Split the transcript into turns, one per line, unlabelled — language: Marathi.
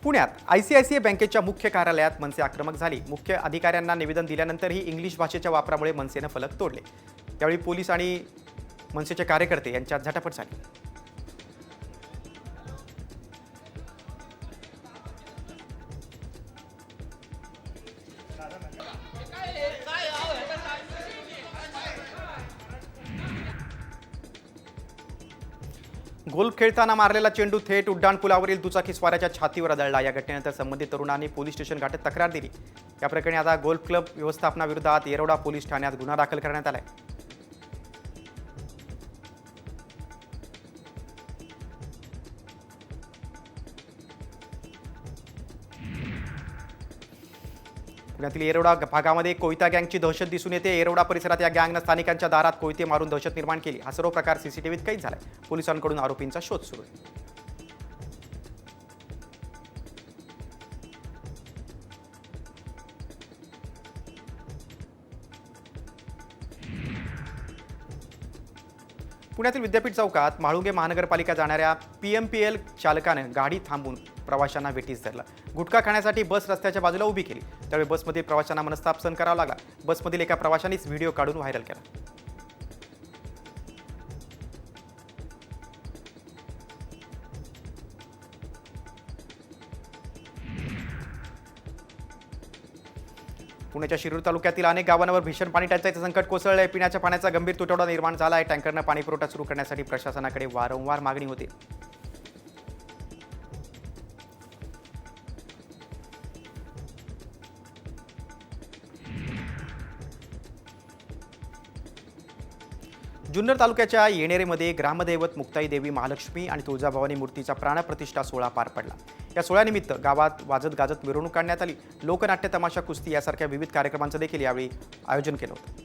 पुण्यात ICICI बँकेच्या मुख्य कार्यालयात मनसे आक्रमक झाली। मुख्य अधिकाऱ्यांना निवेदन दिल्यानंतरही इंग्लिश भाषेच्या वापरामुळे मनसेनं फलक तोडले। त्यावेळी पोलीस आणि मनसेचे कार्यकर्ते यांच्यात झटापट झाली। गोल्फ खेळताना मारलेला चेंडू थेट उड्डाणपुलावरील दुचाकीस्वाराच्या छातीवर आदळला। या घटनेनंतर संबंधित तरुणांनी पोलीस स्टेशन गाठत तक्रार दिली। या प्रकरणी आता गोल्फ क्लब व्यवस्थापनाविरोधात येरवडा पोलीस ठाण्यात गुन्हा दाखल करण्यात आलाय। पुण्यातील येरवडा भागामध्ये कोयता गँगची दहशत दिसून येते। येरवडा परिसरात या गँगनं स्थानिकांच्या दारात कोयते मारून दहशत निर्माण केली। हा सर्व प्रकार सीसीटीव्हीत कैद झालाय। पोलिसांकडून आरोपींचा शोध सुरू आहे। पुण्यातील विद्यापीठ चौकात म्हाळुंगे महानगरपालिका जाणाऱ्या PMPL चालकाने गाडी थांबवून प्रवाशांना वेठीस धरलं। गुटखा खाण्यासाठी बस रस्त्याच्या बाजूला उभी केली। त्यावेळी बसमधील प्रवाशांना मनस्ताप सहन करावा लागला। बसमधील एका प्रवाशानेच व्हिडिओ काढून व्हायरल केला। पुण्याच्या शिरूर तालुक्यातील अनेक गावांवर भीषण पाणी टंचाईचं संकट कोसळलंय। पिण्याच्या पाण्याचा गंभीर तुटवडा निर्माण झाला आहे। टँकरनं पाणी पुरवठा सुरू करण्यासाठी प्रशासनाकडे वारंवार मागणी होते। जुन्नर तालुक्याच्या येणेरेमध्ये ग्रामदैवत मुक्ताई देवी महालक्ष्मी आणि तुळजाभवानी मूर्तीचा प्राणप्रतिष्ठा सोहळा पार पडला। या सोहळ्यानिमित्त गावात वाजत गाजत मिरवणूक काढण्यात आली। लोकनाट्य, तमाशा, कुस्ती यासारख्या विविध कार्यक्रमांचं देखील यावेळी आयोजन केलं होतं।